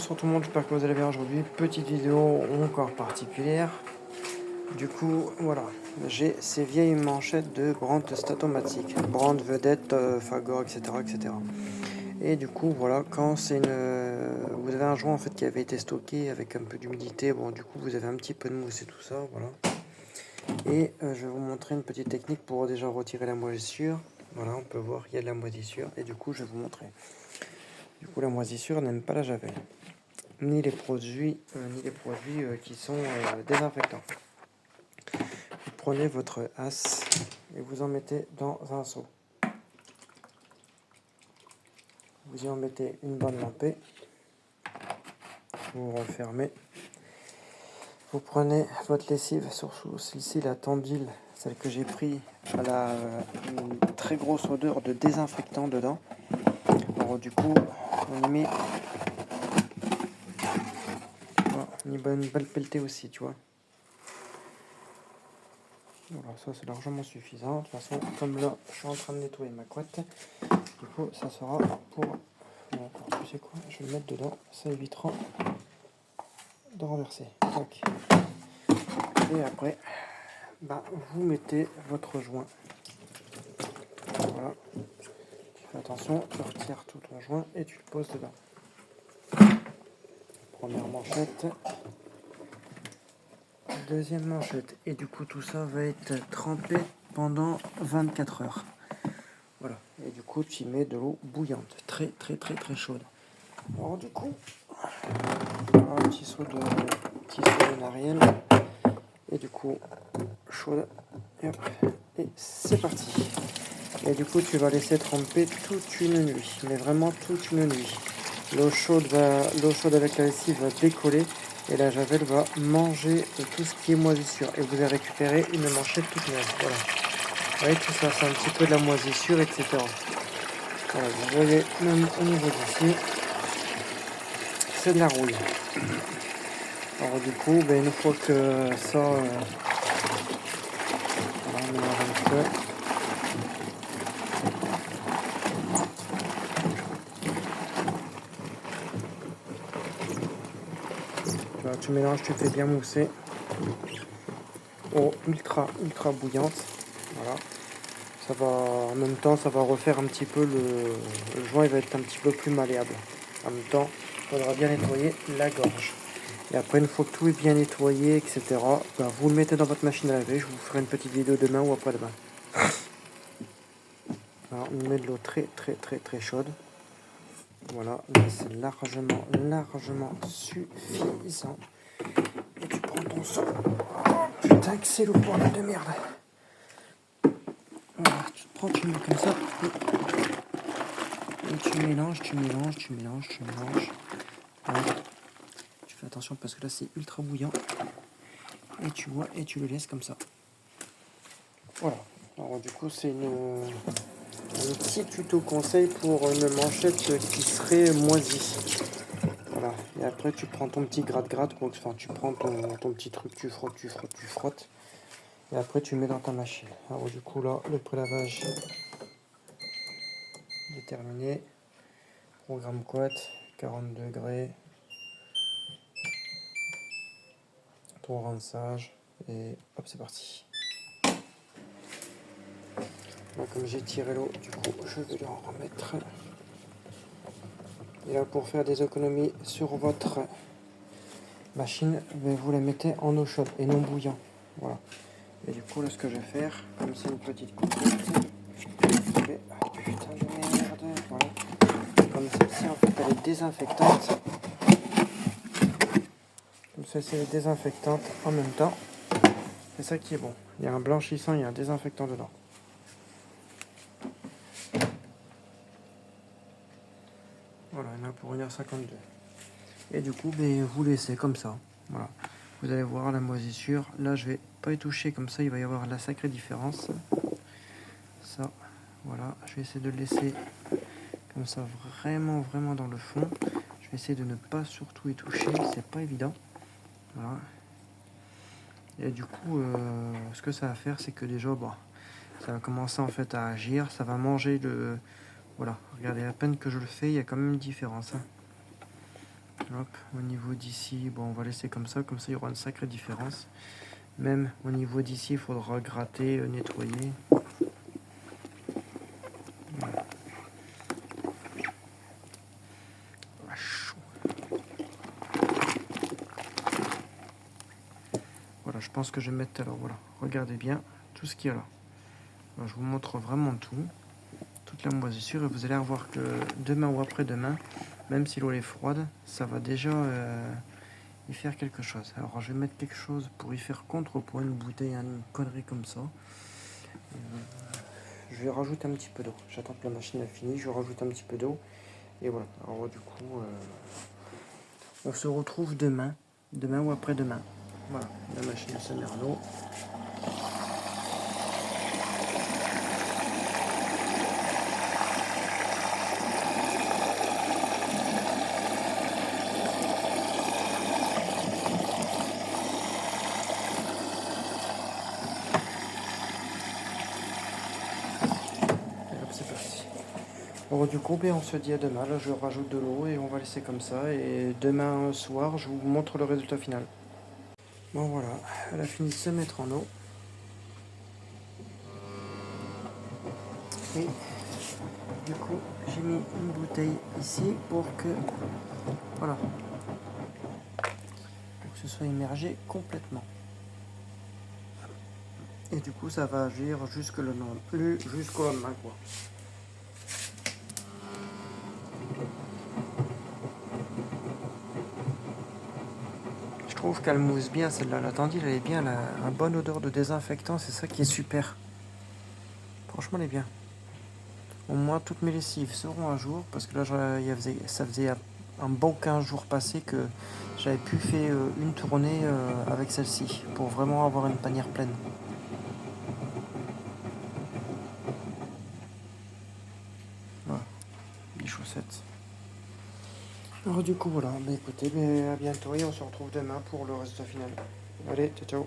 bonsoir tout le monde, j'espère que vous allez bien aujourd'hui. Petite vidéo encore particulière. Du coup, voilà, j'ai ces vieilles manchettes de Brandt Statomatic, Brandt Vedette, Fagor, etc., etc. Et du coup, voilà, quand c'est vous avez un joint en fait qui avait été stocké avec un peu d'humidité, bon, du coup, vous avez un petit peu de mousse et tout ça, voilà. Et je vais vous montrer une petite technique pour déjà retirer la moisissure. Voilà, on peut voir qu'il y a de la moisissure et du coup, je vais vous montrer. Du coup, la moisissure n'aime pas la javel, ni les produits qui sont désinfectants. Vous prenez votre as et vous en mettez dans un seau. Vous y en mettez une bonne lampée. Vous refermez. Vous prenez votre lessive, surtout celle-ci, la Tandil, celle que j'ai pris, elle a une très grosse odeur de désinfectant dedans. Alors du coup, on y met une belle pelletée aussi, tu vois. Voilà, ça c'est largement suffisant. De toute façon, comme là, je suis en train de nettoyer ma couette, du coup, ça sera pour... Bon, tu sais quoi, je vais le mettre dedans, ça évitera de renverser. Donc, et après, vous mettez votre joint. Voilà. Tu fais attention, tu retires tout ton joint et tu le poses dedans. Première manchette. Deuxième manchette. Et du coup, tout ça va être trempé pendant 24 heures. Voilà. Et du coup, tu y mets de l'eau bouillante, très très très très chaude. Alors du coup, un petit seau de Nariel. Et du coup, chaude. Et hop. Et c'est parti. Et du coup, tu vas laisser tremper toute une nuit. Mais vraiment toute une nuit. L'eau chaude avec la lessive va décoller. Et la javel va manger tout ce qui est moisissure. Et vous allez récupérer une manchette toute neuve. Voilà. Vous voyez tout ça, c'est un petit peu de la moisissure, etc. Voilà, vous voyez même au niveau d'ici, c'est de la rouille. Alors du coup, une fois que ça, voilà, on mélange un petit peu. Voilà, tu mélanges, tu fais bien mousser. Eau ultra bouillante. Voilà. Ça va, en même temps, ça va refaire un petit peu le joint, il va être un petit peu plus malléable. En même temps, il faudra bien nettoyer la gorge. Et après, une fois que tout est bien nettoyé, etc., vous le mettez dans votre machine à laver. Je vous ferai une petite vidéo demain ou après-demain. Alors, on met de l'eau très chaude. Voilà, c'est largement suffisant. Et tu prends ton seau. Oh, putain, que c'est le bordel de merde. Voilà, tu te prends, tu mets comme ça. Et tu mélanges. Voilà. Tu fais attention parce que là c'est ultra bouillant. Et tu vois, et tu le laisses comme ça. Voilà. Alors du coup c'est un petit tuto conseil pour une manchette qui serait moisie. Voilà. Et après tu prends ton petit gratte-gratte, enfin tu prends ton petit truc, tu frottes. Et après tu mets dans ta machine. Alors du coup là, le prélavage est terminé. Programme couette, 40 degrés. Ton rinçage. Et hop, c'est parti. Là, comme j'ai tiré l'eau, du coup, je vais en remettre. Et là, pour faire des économies sur votre machine, vous la mettez en eau chaude et non bouillant. Voilà. Et du coup, là, ce que je vais faire, comme c'est une petite coupe, je vais... Ah, putain de merde. Voilà. Comme celle-ci, en fait, elle est désinfectante. Comme celle-ci, elle est désinfectante en même temps. C'est ça qui est bon. Il y a un blanchissant, il y a un désinfectant dedans. Voilà, il y en a pour 1h52. Et du coup, vous laissez comme ça. Voilà. Vous allez voir la moisissure. Là, je vais pas y toucher comme ça. Il va y avoir la sacrée différence. Ça, voilà. Je vais essayer de le laisser comme ça, vraiment dans le fond. Je vais essayer de ne pas surtout y toucher. C'est pas évident. Voilà. Et du coup, ce que ça va faire, c'est que déjà, ça va commencer en fait à agir. Ça va manger le... Voilà. Regardez, à peine que je le fais, il y a quand même une différence. Hein. Hop, au niveau d'ici, bon, on va laisser comme ça il y aura une sacrée différence. Même au niveau d'ici, il faudra gratter, nettoyer. Voilà. Ah, chaud. Voilà, je pense que je vais mettre, alors voilà, regardez bien tout ce qu'il y a là. Alors, je vous montre vraiment tout, toute la moisissure, et vous allez revoir que demain ou après-demain, même si l'eau est froide, ça va déjà y faire quelque chose. Alors je vais mettre quelque chose pour y faire contrepoids, une bouteille, une connerie comme ça. Je vais rajouter un petit peu d'eau. J'attends que la machine a fini, je rajoute un petit peu d'eau. Et voilà. Alors du coup, on se retrouve demain ou après-demain. Voilà, la machine se met en eau. Et hop, c'est parti. Alors du coup, on se dit à demain. Là, je rajoute de l'eau et on va laisser comme ça. Et demain soir, je vous montre le résultat final. Bon voilà, elle a fini de se mettre en eau. Et du coup, j'ai mis une bouteille ici pour que, voilà, pour que ce soit immergé complètement. Et du coup, ça va agir jusqu'au lendemain, quoi. Je trouve qu'elle mousse bien, celle-là. La Tandy, elle est bien, elle a une bonne odeur de désinfectant, c'est ça qui est super. Franchement, elle est bien. Au moins, toutes mes lessives seront à jour, parce que là, ça faisait un bon 15 jours passés que j'avais pu faire une tournée avec celle-ci, pour vraiment avoir une panière pleine. Voilà, les chaussettes. Alors du coup, voilà, écoutez, à bientôt et on se retrouve demain pour le résultat final. Allez, ciao ciao.